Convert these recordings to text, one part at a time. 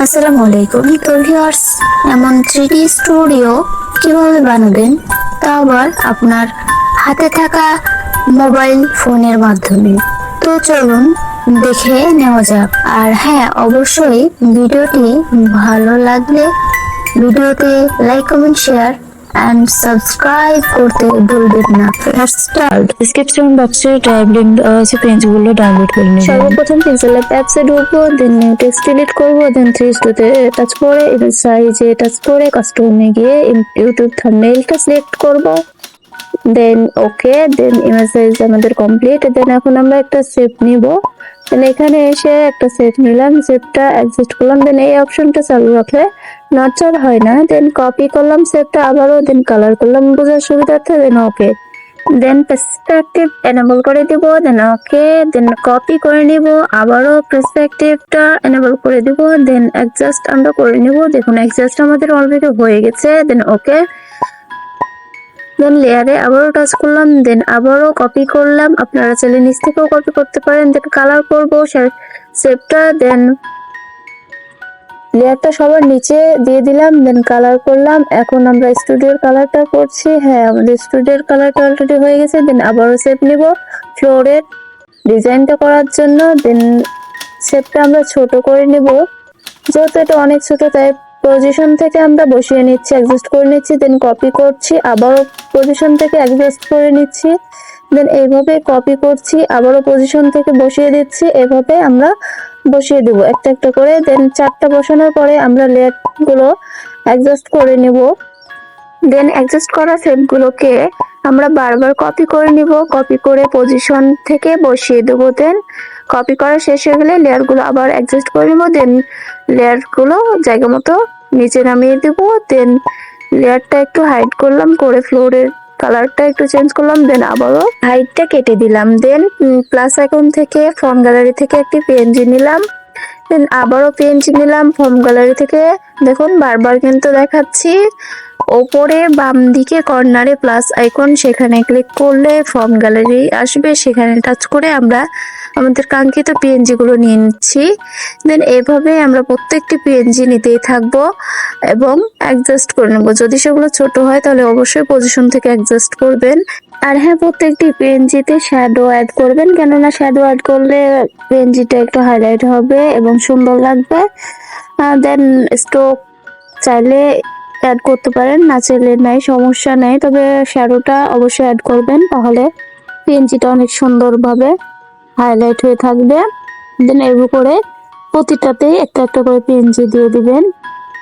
আসসালামু আলাইকুম। তো ভিউয়ার্স, এমন 3D স্টুডিও কিভাবে বানাবেন, তা আবার আপনার হাতে থাকা মোবাইল ফোনের মাধ্যমে। তো চলুন দেখে নেওয়া যাক। আর হ্যাঁ, অবশ্যই ভিডিওটি ভালো লাগলে ভিডিওতে like, comment, share and subscribe করতে ভুলবেন না। স্টার্ট। ডিসক্রিপশন বক্সে ট্যাব লিংক দেওয়া আছে, পেজগুলো ডাউনলোড করে নিন। সর্বপ্রথম পেন্সিল অ্যাপসে ঢুকবো, দেন নিউ টেক্সট ডিলিট করবো, দেন 3:2 তে টাচ করে ইমেজ সাইজে টাচ করে কাস্টমে গিয়ে ইউটিউব থাম্বনেইলটা সিলেক্ট করব, দেন ওকে, দেন ইমেজ সাইজ আমাদের কমপ্লিট। দেন এখন আমরা একটা শেপ নিব, দেন এখানে এসে একটা শেপ নিলাম, শেপটা অ্যাডজাস্ট করলাম, দেন এই অপশনটা চালু রাখলে নড়চড় হয় না। দেন কপি করলাম শেপটা আবারও, দেন কালার করলাম বোঝার সুবিধার্থে, দেন ওকে, দেন পার্সপেক্টিভ এনেবল করে দিব, দেন ওকে, দেন কপি করে নিব, আবারও পার্সপেক্টিভটা এনেবল করে দিব, দেন অ্যাডজাস্ট আমরা করে নিব। দেখুন অ্যাডজাস্ট আমাদের অলরেডি হয়ে গেছে, দেন ওকে, দেন লেয়ারে আবারও টাচ করলাম, দেন আবারও কপি করলাম, আপনারা চাইলে নিচ থেকেও কপি করতে পারেন। দেন কালার করব শেপটা, দেন লেয়ারটা সবার নিচে দিয়ে দিলাম, দেন কালার করলাম। এখন আমরা স্টুডিওর কালারটা করছি। হ্যাঁ, আমাদের স্টুডিওর কালারটা অলরেডি হয়ে গেছে। দেন আবারও শেপ নিব ফ্লোরের ডিজাইনটা করার জন্য, দেন শেপটা আমরা ছোট করে নিব, যেহেতু এটা অনেক ছোট তাই পজিশন থেকে আমরা বসিয়ে নিচ্ছি, অ্যাডজাস্ট করে নিচ্ছি, দেন কপি করছি, আবারও পজিশন থেকে অ্যাডজাস্ট করে নিচ্ছি, দেন এইভাবে কপি করছি, আবারও পজিশন থেকে বসিয়ে দিচ্ছি, এভাবে আমরা বসিয়ে দেব একটা একটা করে। দেন চারটা বসানোর পরে আমরা লেয়ার গুলো অ্যাডজাস্ট করে নেব, দেন অ্যাডজাস্ট করা শেপগুলোকে আমরা বারবার কপি করে নিব, কপি করে পজিশন থেকে বসিয়ে দেবো। দেন কপি করা শেষ হয়ে গেলে লেয়ারগুলো আবার অ্যাডজাস্ট করে নিব, দেন লেয়ারগুলো জায়গা মতো নিচে নামিয়ে দেবো। দেন লেয়ারটা একটু হাইড করলাম, করে ফ্লোরের কালারটা একটু চেঞ্জ করলাম, দেন আবারও হাইটটা কেটে দিলাম। দেন প্লাস আইকন থেকে ফর্ম গ্যালারি থেকে একটি পিএনজি নিলাম, দেন আবারও পিএনজি নিলাম ফর্ম গ্যালারি থেকে। দেখুন বারবার কিন্তু দেখাচ্ছি, ওপরে বাম দিকে কর্নারে প্লাস আইকন, সেখানে ক্লিক করলে ফর্ম গ্যালারি আসবে, সেখানে টাচ করে আমরা আমাদের কাঙ্ক্ষিত পিএনজি গুলো নিয়ে নিচ্ছি। দেন এভাবে আমরা প্রত্যেকটি পিএনজি নিতেই থাকবো এবং অ্যাডজাস্ট করে নেবো। যদি সেগুলো ছোট হয় তাহলে অবশ্যই পজিশন থেকে অ্যাডজাস্ট করবেন। আর হ্যাঁ, প্রত্যেকটি পিএনজিতে শ্যাডো অ্যাড করবেন, কেননা শ্যাডো অ্যাড করলে পিএনজিটা একটু হাইলাইট হবে এবং সুন্দর লাগবে। দেন স্ট্রোক চাইলে অ্যাড করতে পারেন, না চাইলে নাই, সমস্যা নেই, তবে শ্যাডোটা অবশ্যই অ্যাড করবেন, তাহলে পিএনজিটা অনেক সুন্দরভাবে হাইলাইট হয়ে থাকবে। দেন এভাবে করে প্রতিটাতেই একটা একটা করে পিএনজি দিয়ে দিবেন।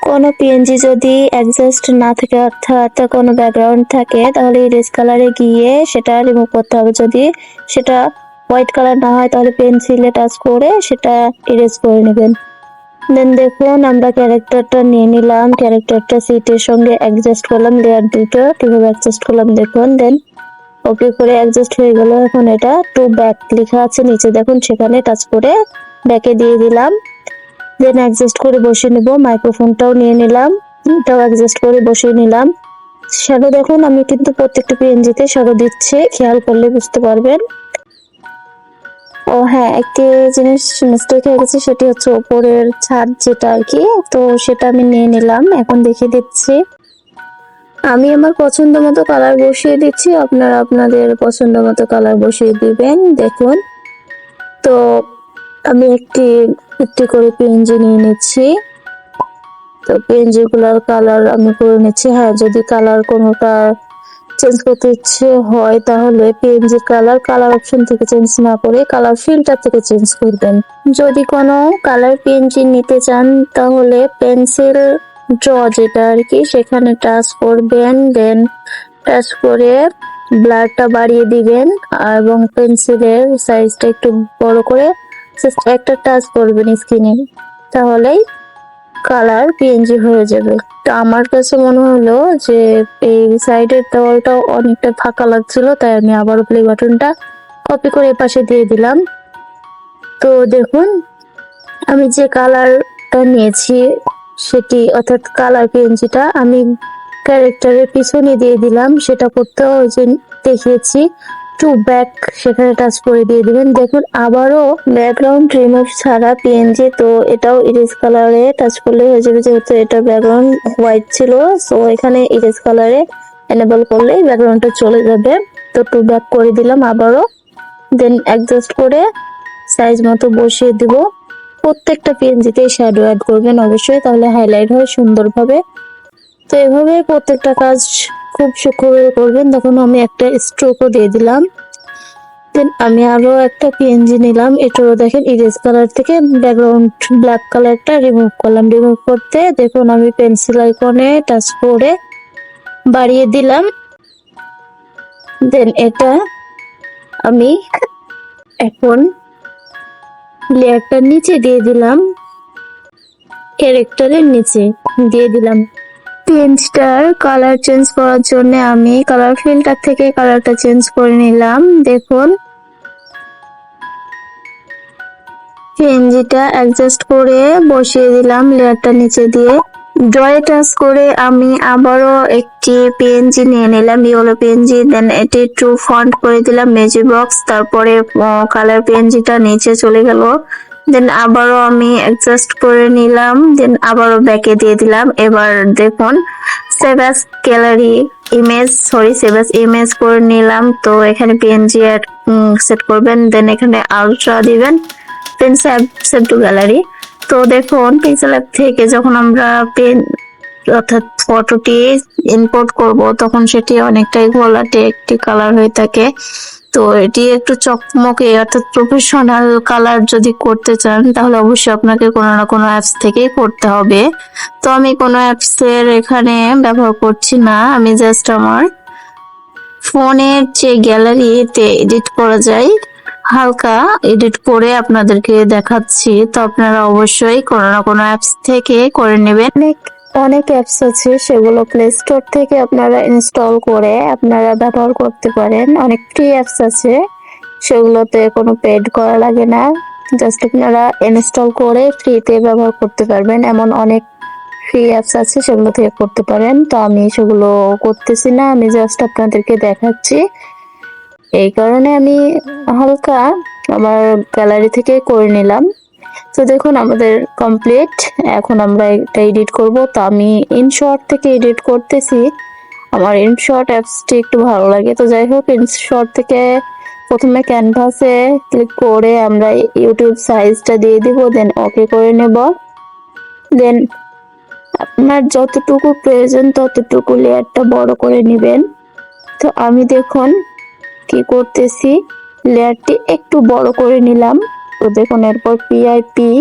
কোনো পিএনজি যদি অ্যাডজাস্ট না থাকে, অর্থাৎ কোনো ব্যাকগ্রাউন্ড থাকে, তাহলে ইরেজ কালারে গিয়ে সেটা রিমুভ করতে হবে। যদি সেটা হোয়াইট কালার না হয় তাহলে পেন্সিলে টাচ করে সেটা ইরেজ করে নেবেন। দেন দেখুন আমরা ক্যারেক্টারটা নিয়ে নিলাম, ক্যারেক্টারটা সিটের সঙ্গে অ্যাডজাস্ট করলাম, লেয়ার দুটো কিভাবে অ্যাডজাস্ট করলাম দেখুন। দেন ওকে করে অ্যাডজাস্ট হয়ে গেল। এখন এটা টু ব্যাক লেখা আছে নিচে, দেখুন সেখানে টাচ করে ব্যাকে দিয়ে দিলাম, দেন অ্যাডজাস্ট করে বসিয়ে নেব। মাইক্রোফোনটাও নিয়ে নিলাম, এটাও অ্যাডজাস্ট করে বসিয়ে নিলাম। শ্যাডো দেখুন আমি কিন্তু প্রত্যেকটা পিএনজিতে শ্যাডো দিচ্ছি, খেয়াল করলে বুঝতে পারবেন। ও হ্যাঁ, একটি জিনিস মিস্টেক হয়ে গেছে, সেটি হচ্ছে ওপরের ছাদ যেটা আর কি, তো সেটা আমি নিয়ে নিলাম, এখন দেখিয়ে দিচ্ছি। আমি আমার পছন্দ মতো কালার বসিয়ে দিচ্ছি, আপনারা আপনাদের পছন্দ মতো কালার বসিয়ে দিবেন। দেখুন, তো আমি একটি একটি করে পিএনজি নিয়ে নিচ্ছি, তো পিএনজি গুলার কালার আমি করে নিচ্ছি। হ্যাঁ, যদি কালার কোনোটা চেঞ্জ করতে ইচ্ছে হয় তাহলে পিএনজি কালার অপশন থেকে চেঞ্জ না করে কালার ফিল্টার থেকে চেঞ্জ করবেন। যদি কোনো কালার পিএনজি নিতে চান তাহলে পেন্সিল ড্র যেটা আর কি, সেখানে টাচ করবেন, দেন টাচ করে ব্লারটা বাড়িয়ে দিবেন এবং পেন্সিলের সাইজটা একটু বড় করে জাস্ট একটা টাচ করবেন স্ক্রিনে, তাহলেই কালার পিএনজি হয়ে যাবে। তো আমার কাছে মনে হলো যে এই সাইডের দেওয়ালটাও অনেকটা ফাঁকা লাগছিল, তাই আমি আবারও প্লে বাটনটা কপি করে পাশে দিয়ে দিলাম। তো দেখুন আমি যে কালারটা নিয়েছি সেটি, অর্থাৎ কালার পিএনজিটা আমি ক্যারেক্টারের পিছনে দিয়ে দিলাম, সেটা করতেও ওই যে দেখিয়েছি টু ব্যাক সেখানে টাচ করে দিয়ে দিবেন। দেখুন আবারও ব্যাকগ্রাউন্ড রিমুভ ছাড়া পিএনজি, তো এটাও ইরেজ কালারে টাচ করলে হয়ে যাবে, যেহেতু এটা ব্যাকগ্রাউন্ড হোয়াইট ছিল। সো এখানে ইরেজ কালারে এনেবল করলেই ব্যাকগ্রাউন্ডটা চলে যাবে। তো টু ব্যাক করে দিলাম আবারও, দেন অ্যাডজাস্ট করে সাইজ মতো বসিয়ে দিব। প্রত্যেকটা পিএনজিতে শ্যাডো অ্যাড করবেন অবশ্যই, তাহলে হাইলাইট হয় সুন্দরভাবে। তো এভাবে প্রত্যেকটা কাজ খুব সূক্ষ্মভাবে করবেন। তখন আমি একটা স্ট্রোকও দিয়ে দিলাম। দেন আমি আরো একটা পিএনজি নিলাম, এটাও দেখেন ইরেজ কালার থেকে ব্যাকগ্রাউন্ড ব্ল্যাক কালারটা রিমুভ করলাম। রিমুভ করতে দেখুন আমি পেন্সিল আইকনে টাচ করে বাড়িয়ে দিলাম। দেন এটা আমি এখন লেয়ারটার নিচে দিয়ে দিলাম, ক্যারেক্টারের নিচে দিয়ে দিলাম। পেন্সটার কালার চেঞ্জ করার জন্য আমি কালার ফিল্টার থেকে কালারটা চেঞ্জ করে নিলাম। দেখুন পিএনজিটা অ্যাডজাস্ট করে বসিয়ে দিলাম লেয়ারটা নিচে দিয়ে। ড্রয়ে টাচ করে আমি আবারও একটি পিএনজি নিয়ে নিলাম, ইয়েলো পিএনজি। দেন এটি টু ফন্ট করে দিলাম ম্যাজিক বক্স, তারপরে কালার পিএনজিটা নিচে চলে গেল। দেন আবারও আমি অ্যাডজাস্ট করে নিলাম, দেন আবারও ব্যাকে দিয়ে দিলাম। এবার দেখুন save as gallery image, save as image করে নিলাম। তো এখানে পিএনজি সেট করবেন, দেন এখানে আলট্রা দিবেন, দেন সেভ টু গ্যালারি। তো দেখুন পিক্সেল অ্যাপ থেকে যখন আমরা পেন অর্থাৎ ফটোটি ইম্পোর্ট করব, তখন সেটি অনেকটাই ঘোলাটে একটি কালার হয়ে থাকে। তো এটি একটু চকমকে অর্থাৎ প্রফেশনাল কালার যদি করতে চান, তাহলে অবশ্যই আপনাকে কোনো না কোনো অ্যাপস থেকেই করতে হবে। তো আমি কোনো অ্যাপস এর এখানে ব্যবহার করছি না, আমি জাস্ট আমার ফোনের যে গ্যালারিতে এডিট করা যায় হালকা এডিট করে আপনাদেরকে দেখাচ্ছি। তো আপনারা অবশ্যই কোনো না কোনো অ্যাপস থেকে করে নেবেন। অনেক অ্যাপস আছে, সেগুলো প্লে স্টোর থেকে আপনারা ইনস্টল করে আপনারা ব্যবহার করতে পারেন। অনেক ফ্রি অ্যাপস আছে, সেগুলোতে কোনো পেড করা লাগে না, জাস্ট আপনারা ইনস্টল করে ফ্রিতে ব্যবহার করতে পারবেন। এমন অনেক ফ্রি অ্যাপস আছে, সেগুলো থেকে করতে পারেন। তো আমি সেগুলো করতেছি না, আমি জাস্ট আপনাদেরকে দেখাচ্ছি। এই কারণে আমি হালকা আমার গ্যালারি থেকে করে নিলাম। তো দেখুন আমাদের কমপ্লিট। এখন আমরা এটা এডিট করব। তো আমি ইনশর্ট থেকে এডিট করতেছি, আমার ইনশর্ট অ্যাপসটি একটু ভালো লাগে। তো যাই হোক, ইনশর্ট থেকে প্রথমে ক্যানভাসে ক্লিক করে আমরা ইউটিউব সাইজটা দিয়ে দিব, দেন ওকে করে নেব। দেন আপনার যতটুকু প্রয়োজন ততটুকু লেয়ারটা বড় করে নেবেন। তো আমি দেখুন কি করতেছি, লেয়ারটি একটু বড় করে নিলাম। তো দেখুন এরপর পিআইপি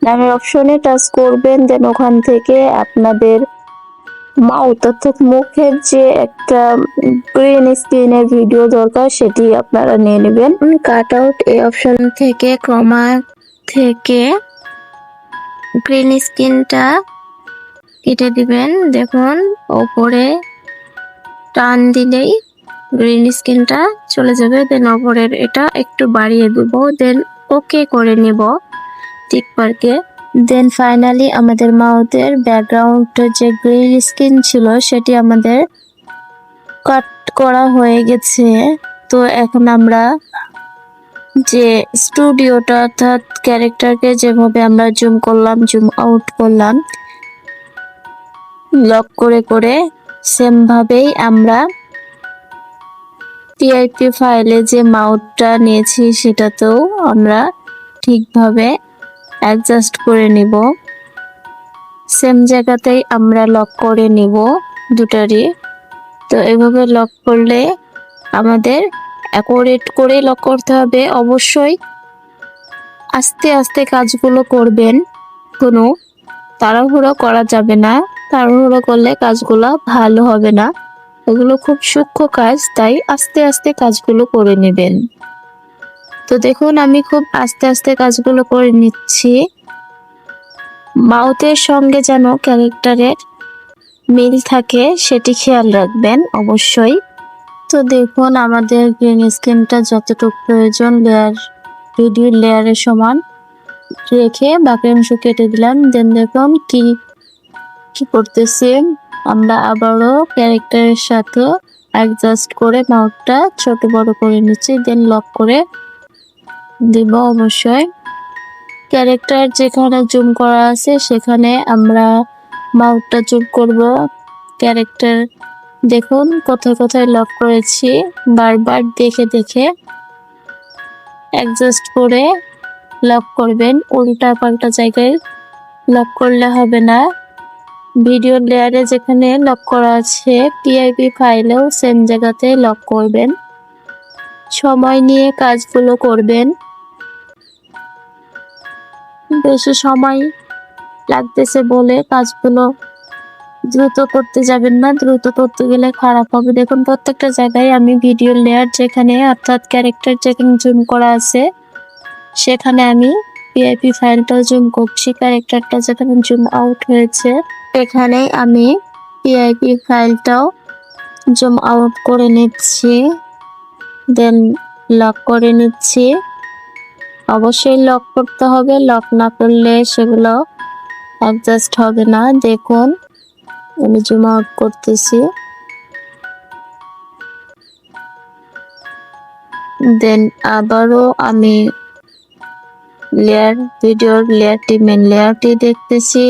নামের অপশনে টাচ করবেন, দেন ওখান থেকে আপনাদের মাউথ অর্থাৎ মুখের যে একটা গ্রিন স্ক্রিনের ভিডিও দরকার সেটি আপনারা নিয়ে নেবেন। কাট আউট এই অপশন থেকে ক্রমা থেকে গ্রিন স্ক্রিনটা কেটে দিবেন। দেখুন ওপরে টান দিলেই গ্রিন স্ক্রিনটা চলে যাবে। দেন ওপরের এটা একটু বাড়িয়ে দেব, দেন ওকে করে নিব টিক মার্কে। দেন ফাইনালি আমাদের মাউথের ব্যাকগ্রাউন্ড যে গ্রিন স্ক্রিন ছিল সেটি আমাদের কাট করা হয়ে গেছে। তো এখন আমরা যে স্টুডিওটা অর্থাৎ ক্যারেক্টারকে যেভাবে আমরা জুম করলাম জুম আউট করলাম লক করে করে, সেম ভাবেই আমরা পিআইপি ফাইলে যে মাউথটা নিয়েছি সেটাতেও আমরা ঠিকভাবে অ্যাডজাস্ট করে নিব। সেম জায়গাতেই আমরা লক করে নিব দুটারই। তো এভাবে লক করলে আমাদের অ্যাকুরেট করে লক করতে হবে। অবশ্যই আস্তে আস্তে কাজগুলো করবেন, কোনো তাড়াহুড়ো করা যাবে না। তাড়াহুড়ো করলে কাজগুলো ভালো হবে না, এগুলো খুব সূক্ষ্ম কাজ, তাই আস্তে আস্তে কাজগুলো করে নেবেন। তো দেখুন আমি খুব আস্তে আস্তে কাজগুলো করে নিচ্ছি, মাউথের সঙ্গে যেন ক্যারেক্টারের মিল থাকে সেটি খেয়াল রাখবেন অবশ্যই। তো দেখুন আমাদের গ্রিন স্ক্রিনটা যতটুকু প্রয়োজন লেয়ার ভিডিও লেয়ারের সমান রেখে বাকি অংশ কেটে দিলাম। দেন দেখুন কি করতেছি, আমরা আবারও ক্যারেক্টারের সাথে অ্যাডজাস্ট করে মাউথটা ছোট বড় করে নিচ্ছি, দেন লক করে দিব। অবশ্যই ক্যারেক্টার যেখানে জুম করা আছে সেখানে আমরা মাউথটা জুম করব। ক্যারেক্টার দেখুন কোথায় কোথায় লক করেছি, বারবার দেখে দেখে অ্যাডজাস্ট করে লক করবেন। উল্টা পাল্টা জায়গায় লক করলে হবে না। ভিডিও লেয়ারে যেখানে লক করা আছে পিআইপি ফাইলেও সেম জায়গাতে লক করবেন। সময় নিয়ে কাজগুলো করবেন, বেশি সময় লাগতেছে বলে কাজগুলো দ্রুত করতে যাবেন না, দ্রুত করতে গেলে খারাপ হবে। দেখুন প্রত্যেকটা জায়গায় আমি ভিডিও লেয়ার যেখানে অর্থাৎ ক্যারেক্টার যেখানে জুম করা আছে সেখানে আমি পিআইপি ফাইলটা জুম করছি, ক্যারেক্টারটা যেখানে জুম আউট হয়েছে এখানে আমি পিআইপি ফাইলটাও জুম আউট করে নিচ্ছি, দেন লক করে নিচ্ছি। অবশ্যই লক করতে হবে, লক না করলে সেগুলো অ্যাডজাস্ট হবে না। দেখুন আমি জুম আউট করতেছি, দেন আবারও আমি ভিডিওর লেয়ারটি মেন লেয়ারটি দেখতেছি,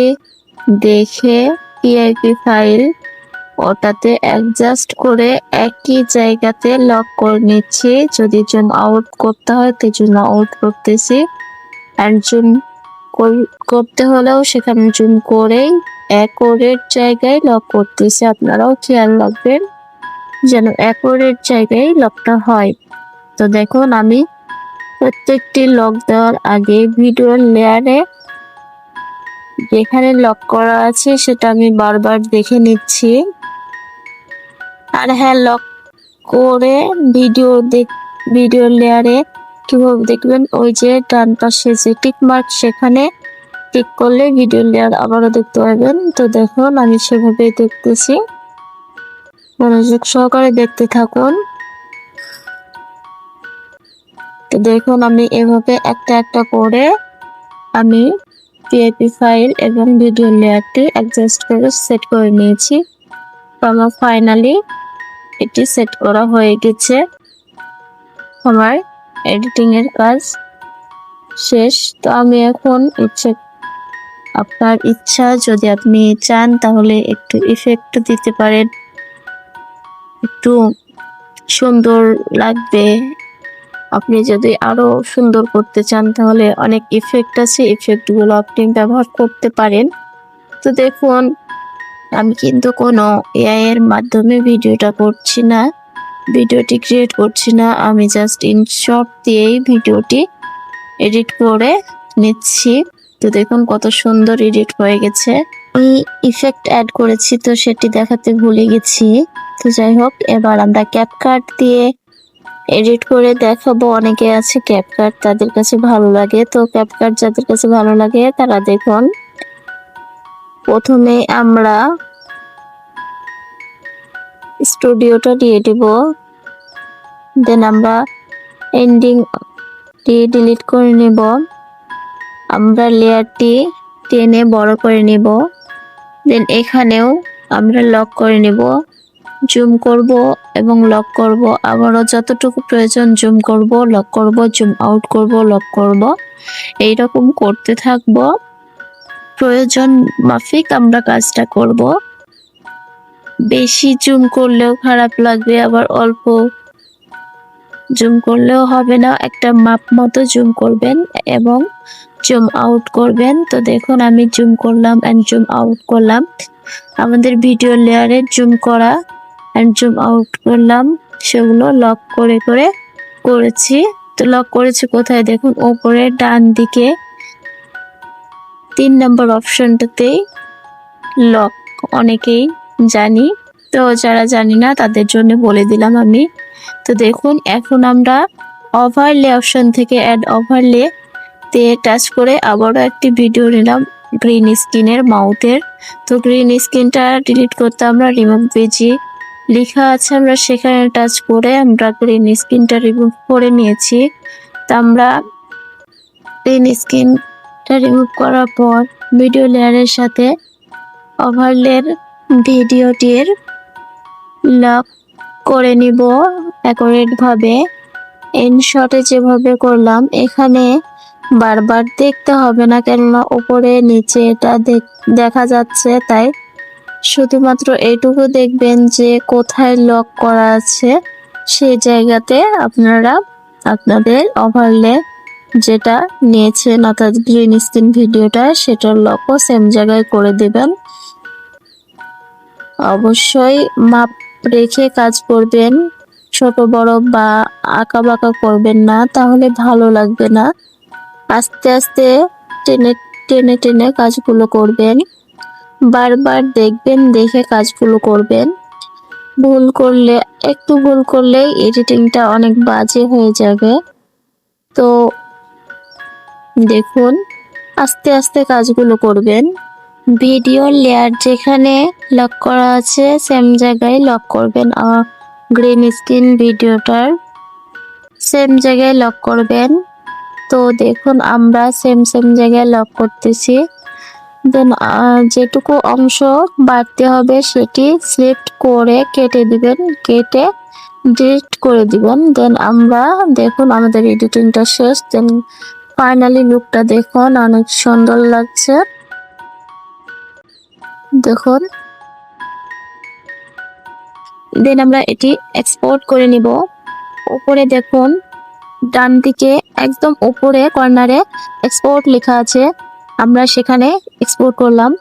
দেখে পিআইপি ফাইল ওটাতে অ্যাডজাস্ট করে একই জায়গাতে লক করে নিচ্ছি। যদি জুম আউট করতে হয় তো জুম আউট করতেছি, আর জুম করতে হলেও সেখানে জুম করেই অ্যাকোরেট জায়গায় লক করতেছি। আপনারাও খেয়াল রাখবেন যেন অ্যাকোরেট জায়গায় লকটা হয়। তো দেখুন আমি প্রত্যেকটি লক দেওয়ার আগে ভিডিও লেয়ারে যেখানে লক করা আছে সেটা আমি বারবার দেখে নিচ্ছি। আর হ্যাঁ, লক করে ভিডিও লেয়ারে কিভাবে দেখবেন, ওই যে ডান পাশে যে টিক মার্ক সেখানে ক্লিক করলে ভিডিও লেয়ার আবারও দেখতে পাবেন। তো দেখুন আমি সেভাবে দেখতেছি, মনোযোগ সহকারে দেখতে থাকুন। তো দেখুন আমি এভাবে একটা একটা করে আমি পিআইপি ফাইল এবং ভিডিও লেয়ারটি অ্যাডজাস্ট করে সেট করে নিয়েছি। তো আমার ফাইনালি এটি সেট করা হয়ে গেছে, আমার এডিটিং এর কাজ শেষ। তো আমি এখন আপনার ইচ্ছা, যদি আপনি চান তাহলে একটু ইফেক্ট দিতে পারেন, একটু সুন্দর লাগবে। আপনি যদি আরো সুন্দর করতে চান তাহলে অনেক ইফেক্ট আছে, ইফেক্টগুলো আপনি ব্যবহার করতে পারেন। তো দেখুন আমি কিন্তু কোনো এআই এর মাধ্যমে ভিডিওটা করছি না, ভিডিওটি ক্রিয়েট করছি না, আমি জাস্ট ইনশট দিয়েই ভিডিওটি এডিট করে নিচ্ছি। তো দেখুন কত সুন্দর এডিট হয়ে গেছে। আমি ইফেক্ট অ্যাড করেছি তো সেটি দেখাতে ভুলে গেছি। তো যাই হোক, এবার আমরা ক্যাপকাট দিয়ে এডিট করে দেখাবো। অনেকে আছে ক্যাপকাট তাদের কাছে ভালো লাগে, তো ক্যাপকাট যাদের কাছে ভালো লাগে তারা দেখুন প্রথমে আমরা স্টুডিওটা দিয়ে দিব, দেন আমরা এন্ডিং দিয়ে ডিলিট করে নেব, আমরা লেয়ারটি টেনে বড় করে নেব, দেন এখানেও আমরা লক করে নেব, জুম করব এবং লক করব, আবারও যতটুকু প্রয়োজন জুম করব, লক করব, জুম আউট করব, লক করব, এইরকম করতে থাকব। প্রয়োজন মাফিক আমরা কাজটা করব। বেশি জুম করলেও খারাপ লাগবে, আবার অল্প জুম করলেও হবে না, একটা মাপ মতো জুম করবেন এবং জুম আউট করবেন। তো দেখুন আমি জুম করলাম এন্ড জুম আউট করলাম, আমাদের ভিডিও লেয়ারে জুম করা এন্ড জুম আউট করলাম সেগুলো লক করে করে করেছি। তো লক করেছি কোথায় দেখুন, উপরে ডান দিকে 3 নম্বর অপশনটাতেই লক, অনেকেই জানি, তো যারা জানি না তাদের জন্য বলে দিলাম আমি। তো দেখুন এখন আমরা ওভারলে অপশন থেকে অ্যাড ওভারলে তে টাচ করে আবারও একটি ভিডিও নিলাম গ্রিন স্ক্রিনের মাউথের। তো গ্রিন স্ক্রিনটা ডিলিট করতে আমরা রিমুভ পেজি লেখা আছে, আমরা সেখানে টাচ করে আমরা গ্রিন স্ক্রিনটা রিমুভ করে নিয়েছি। তো আমরা গ্রিন স্ক্রিনটা রিমুভ করার পর ভিডিও লেয়ারের সাথে ওভারলের ভিডিওটির লক করে নিব অ্যাকুরেট ভাবে। ইনশটে যেভাবে করলাম এখানে বারবার দেখতে হবে না, কেননা উপরে নিচে এটা দেখা যাচ্ছে, তাই শুধুমাত্র এইটুকু দেখবেন যে কোথায় লক করা আছে সেই জায়গাতে আপনারা আপনাদের ওভারলে যেটা নিয়েছেন অর্থাৎ গ্রিন স্ক্রিন ভিডিওটা সেটার লকও সেম জায়গায় করে দিবেন। অবশ্যই মাপ রেখে কাজ করবেন, ছোট বড় বা আঁকা বাঁকা করবেন না, তাহলে ভালো লাগবে না। আস্তে আস্তে টেনে টেনে টেনে কাজগুলো করবেন, বারবার দেখবেন, দেখে কাজগুলো করবেন। একটু ভুল করলেই এডিটিংটা অনেক বাজে হয়ে যাবে। তো দেখুন, আস্তে আস্তে কাজগুলো করবেন। ভিডিও লেয়ার যেখানে লক করা আছে সেম জায়গায় লক করবেন, গ্রিন স্ক্রিন ভিডিওটার সেম জায়গায় লক করবেন। তো দেখুন আমরা সেম জায়গায় লক করতেছি। দেন যেটুকু অংশ বাড়তে হবে সেটি সিলেক্ট করে কেটে দিবেন, কেটে ডিলিট করে দিবেন। দেন আমরা দেখুন আমাদের এডিটিংটা শেষ। দেন ফাইনালি লুকটা দেখুন, অনেক সুন্দর লাগছে। দেখুন, দেন আমরা এটি এক্সপোর্ট করে নিব। উপরে দেখুন ডান দিকে একদম উপরে কর্নারে এক্সপোর্ট লেখা আছে, আমরা সেখানে এক্সপোর্ট করলাম।